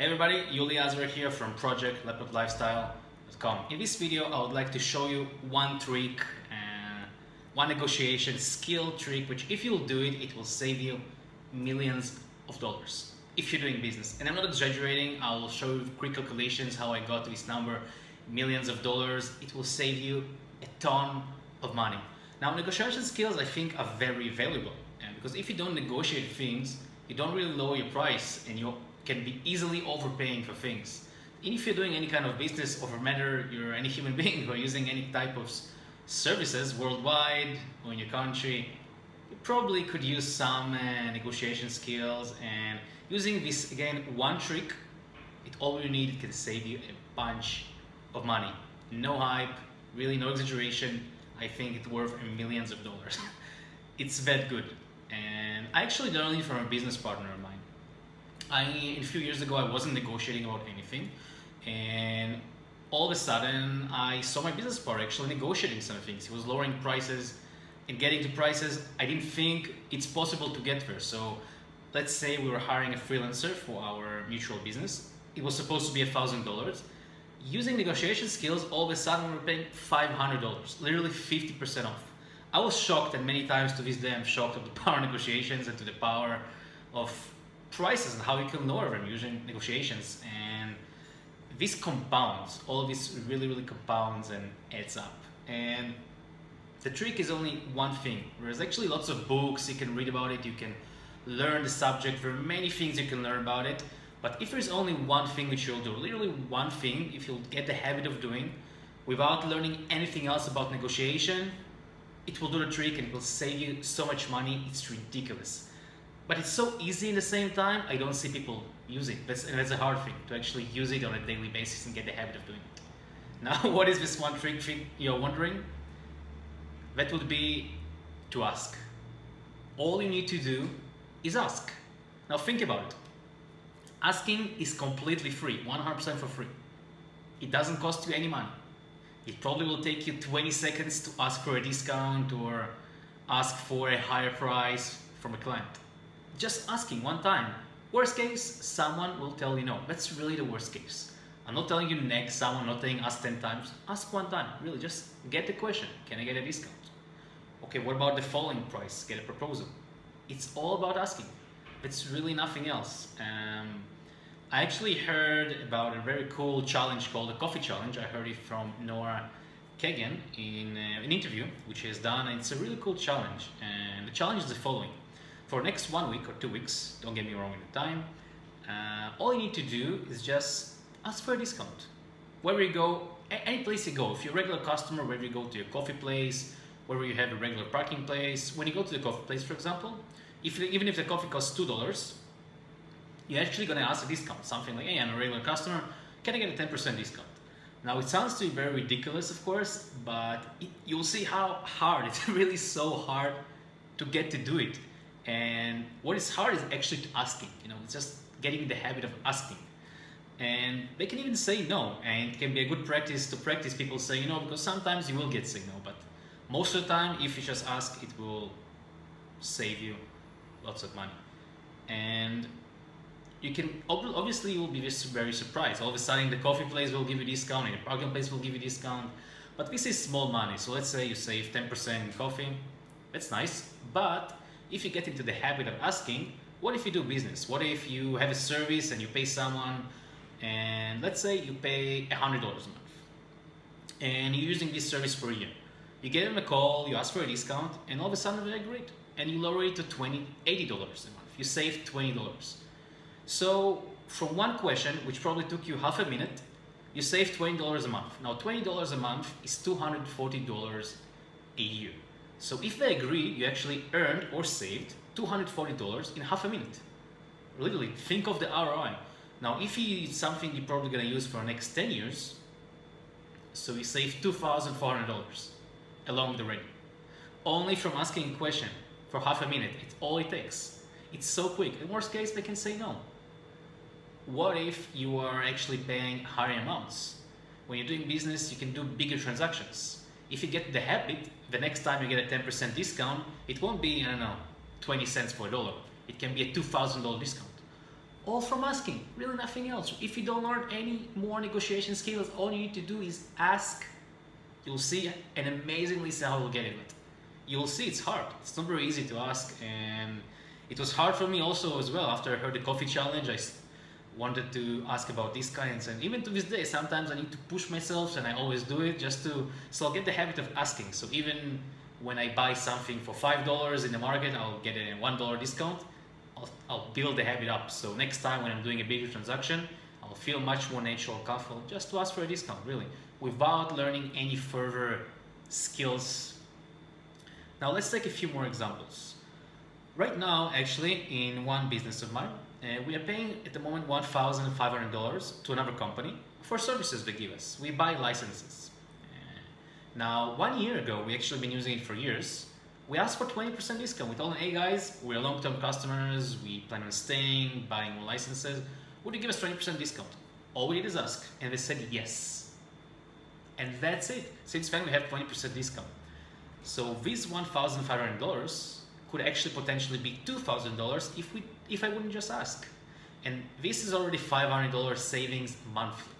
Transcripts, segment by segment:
Hey everybody, Yuli Azar here from projectlaptoplifestyle.com. In this video, I would like to show you one trick, one negotiation skill trick, which if you'll do it, it will save you millions of dollars if you're doing business. And I'm not exaggerating, I will show you quick calculations how I got to this number, millions of dollars. It will save you a ton of money. Now, negotiation skills I think are very valuable, because if you don't negotiate things, you don't really lower your price and you can be easily overpaying for things. And if you're doing any kind of business, or for matter you're any human being who are using any type of services worldwide or in your country, you probably could use some negotiation skills. And using this, again, one trick, all you need, it can save you a bunch of money. No hype, really no exaggeration. I think it's worth millions of dollars. It's that good. And I actually learned it from a business partner of mine. A few years ago, I wasn't negotiating about anything, and all of a sudden, I saw my business partner actually negotiating some things. He was lowering prices and getting to prices I didn't think it's possible to get there. So let's say we were hiring a freelancer for our mutual business. It was supposed to be $1,000. Using negotiation skills, all of a sudden we were paying $500, literally 50% off. I was shocked, and many times to this day I'm shocked at the power of negotiations and to the power of prices and how you can lower them using negotiations. And this compounds, all of this really compounds and adds up. And the trick is only one thing. There's actually lots of books you can read about it, you can learn the subject, there are many things you can learn about it. But if there's only one thing which you'll do, literally one thing, if you'll get the habit of doing without learning anything else about negotiation, it will do the trick and it will save you so much money. It's ridiculous. But it's so easy in the same time, I don't see people use it. That's a hard thing, to actually use it on a daily basis and get the habit of doing it. Now, what is this one trick you're wondering? That would be to ask. All you need to do is ask. Now think about it. Asking is completely free, 100% for free. It doesn't cost you any money. It probably will take you 20 seconds to ask for a discount or ask for a higher price from a client. Just asking one time. Worst case, someone will tell you no. That's really the worst case. I'm not telling you next someone, not telling us 10 times. Ask one time, really, just get the question. Can I get a discount? Okay, what about the following price? Get a proposal. It's all about asking. It's really nothing else. I actually heard about a very cool challenge called the Coffee Challenge. I heard it from Nora Kagan in an interview which she has done, and it's a really cool challenge. And the challenge is the following. For next 1 week or 2 weeks, don't get me wrong in the time, all you need to do is just ask for a discount. Wherever you go, any place you go, if you're a regular customer, wherever you go to your coffee place, wherever you have a regular parking place, when you go to the coffee place, for example, even if the coffee costs $2, you're actually going to ask a discount, something like, hey, I'm a regular customer, can I get a 10% discount? Now, it sounds to be very ridiculous, of course, but you'll see how hard, it's really so hard to get to do it. And what is hard is actually asking, it's just getting the habit of asking. And they can even say no, and it can be a good practice to practice people saying no, because sometimes you will get say no, but most of the time, if you just ask, it will save you lots of money. And you can, obviously, you will be very surprised. All of a sudden, the coffee place will give you a discount, and the parking place will give you a discount. But this is small money. So let's say you save 10% in coffee. That's nice. But if you get into the habit of asking, what if you do business? What if you have a service and you pay someone, and let's say you pay $100 a month, and you're using this service for a year. You get them a call, you ask for a discount, and all of a sudden they agree, and you lower it to $80 a month. You save $20. So from one question, which probably took you half a minute, you save $20 a month. Now $20 a month is $240 a year. So if they agree, you actually earned or saved $240 in half a minute. Literally, think of the ROI. Now if it's something you're probably going to use for the next 10 years, so you save $2,400 along the way. Only from asking a question for half a minute, it's all it takes. It's so quick. In worst case, they can say no. What if you are actually paying higher amounts? When you're doing business, you can do bigger transactions. If you get the habit, the next time you get a 10% discount, it won't be, 20 cents for a dollar. It can be a $2,000 discount. All from asking, really nothing else. If you don't learn any more negotiation skills, all you need to do is ask. You'll see and amazingly see how you'll get it. You'll see it's hard. It's not very easy to ask, and it was hard for me also as well. After I heard the coffee challenge, I wanted to ask about these kinds, and even to this day, sometimes I need to push myself, and I always do it just to, so I'll get the habit of asking. So even when I buy something for $5 in the market, I'll get a $1 discount. I'll build the habit up. So next time when I'm doing a bigger transaction, I'll feel much more natural, comfortable just to ask for a discount, really, without learning any further skills. Now let's take a few more examples. Right now, actually, in one business of mine, we are paying at the moment $1,500 to another company for services they give us. We buy licenses. Now, 1 year ago, we actually been using it for years. We asked for 20% discount. We told them, hey guys, we're long-term customers. We plan on staying, buying more licenses. Would you give us 20% discount? All we did is ask, and they said yes. And that's it. Since then, we have 20% discount. So this $1,500 could actually potentially be $2,000 if I wouldn't just ask. And this is already $500 savings monthly.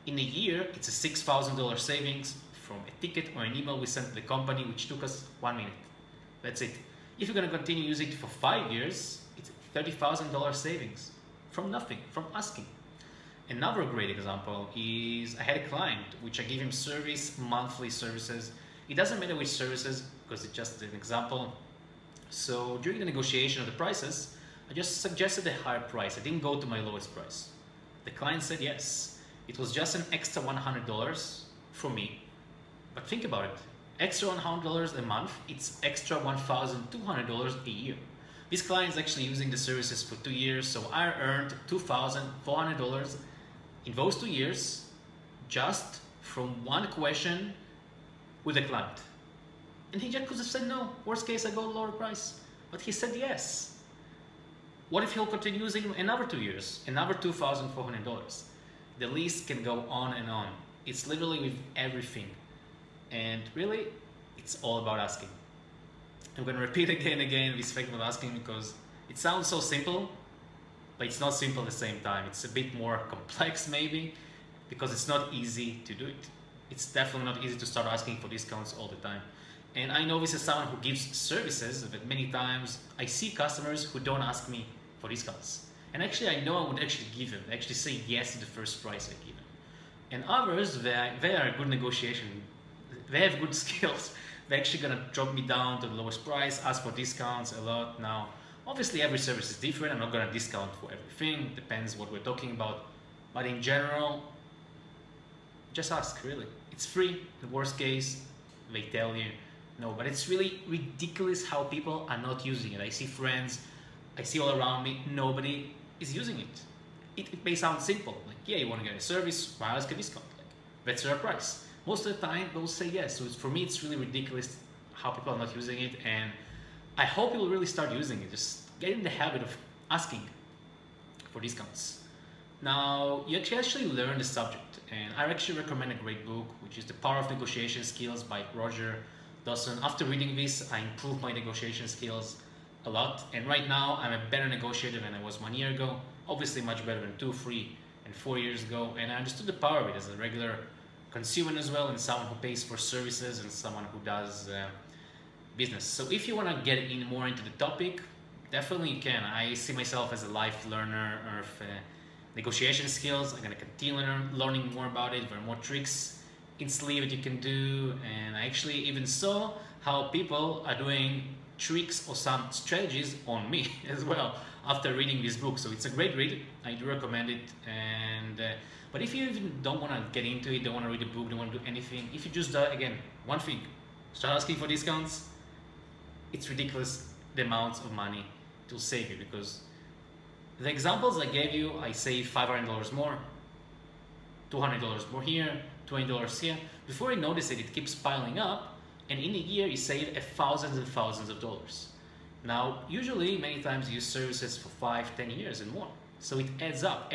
In a year, it's a $6,000 savings from a ticket or an email we sent to the company, which took us 1 minute. That's it. If you're going to continue using it for 5 years, it's $30,000 savings from nothing, from asking. Another great example is I had a client which I gave him monthly services. It doesn't matter which services, because it's just an example. So during the negotiation of the prices, I just suggested a higher price. I didn't go to my lowest price. The client said yes. It was just an extra $100 for me. But think about it. Extra $100 a month, it's extra $1,200 a year. This client is actually using the services for 2 years, so I earned $2,400 in those 2 years just from one question with the client. And he just could have said no. Worst case, I go lower price. But he said yes. What if he'll continue using another 2 years, another $2,400? The list can go on and on. It's literally with everything. And really, it's all about asking. I'm going to repeat again and again this fact about asking, because it sounds so simple, but it's not simple at the same time. It's a bit more complex maybe, because it's not easy to do it. It's definitely not easy to start asking for discounts all the time. And I know this is someone who gives services, but many times I see customers who don't ask me for discounts. And actually I know I would actually give them, actually say yes to the first price I give them. And others, they are a good negotiation. They have good skills. They're actually gonna drop me down to the lowest price, ask for discounts a lot. Now, obviously every service is different. I'm not gonna discount for everything. Depends what we're talking about. But in general, just ask, really. It's free. The worst case, they tell you no. But it's really ridiculous how people are not using it. I see friends, I see all around me, nobody is using it. It may sound simple, like, yeah, you wanna get a service, why ask a discount? Like, that's their price. Most of the time, they'll say yes. So for me, it's really ridiculous how people are not using it, and I hope you'll really start using it. Just get in the habit of asking for discounts. Now, you actually learn the subject, and I actually recommend a great book, which is The Power of Negotiation Skills by Roger Dawson. After reading this, I improved my negotiation skills a lot, and right now, I'm a better negotiator than I was 1 year ago. Obviously, much better than 2, 3, and 4 years ago, and I understood the power of it as a regular consumer as well, and someone who pays for services and someone who does business. So if you want to get in more into the topic, definitely you can. I see myself as a life learner of negotiation skills. I'm going to continue learning more about it. There are more tricks in sleeve that you can do, and I actually even saw how people are doing tricks or some strategies on me as well after reading this book. So it's a great read. I do recommend it. And but if you even don't want to get into it, don't want to read the book, don't want to do anything, if you just again, one thing, start asking for discounts, it's ridiculous the amounts of money it will save you. Because the examples I gave you, I save $500 more, $200 more here, $20 here. Before you notice it, it keeps piling up, and in a year you save thousands and thousands of dollars. Now, usually, many times you use services for 5, 10 years and more. So it adds up,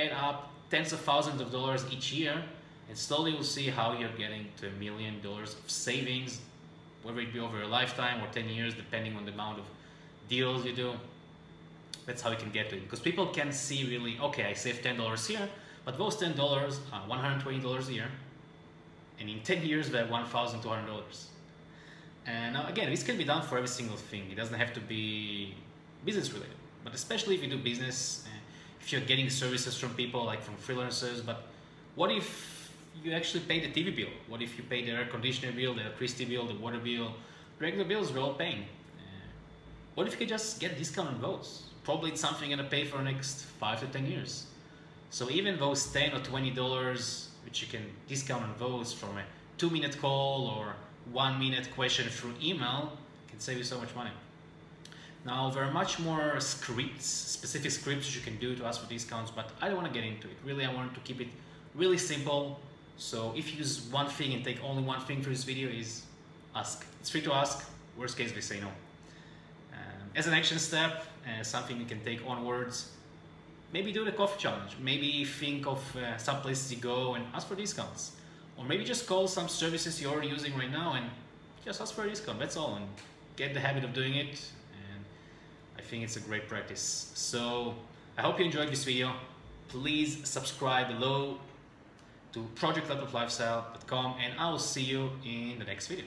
tens of thousands of dollars each year, and slowly you'll see how you're getting to $1 million of savings, whether it be over a lifetime or 10 years, depending on the amount of deals you do. That's how you can get to it, because people can see really, okay, I saved $10 here, but those $10 are $120 a year, and in 10 years they're $1,200. And now again, this can be done for every single thing. It doesn't have to be business related, but especially if you do business, if you're getting services from people, like from freelancers. But what if you actually pay the TV bill? What if you pay the air conditioner bill, the electricity bill, the water bill, regular bills we're all paying? What if you could just get a discount on those? Probably it's something you're gonna pay for the next 5 to 10 years. So even those $10 or $20, which you can discount on those from a 2-minute call or 1-minute question through email, can save you so much money. Now there are much more scripts, specific scripts you can do to ask for discounts, but I don't want to get into it. Really, I wanted to keep it really simple. So if you use one thing and take only one thing for this video, is ask. It's free to ask. Worst case, they say no. As an action step, something you can take onwards, maybe do the coffee challenge. Maybe think of some places you go and ask for discounts. Or maybe just call some services you're using right now and just ask for a discount. That's all, and get the habit of doing it. And I think it's a great practice. So I hope you enjoyed this video. Please subscribe below to projectlaplifestyle.com, and I will see you in the next video.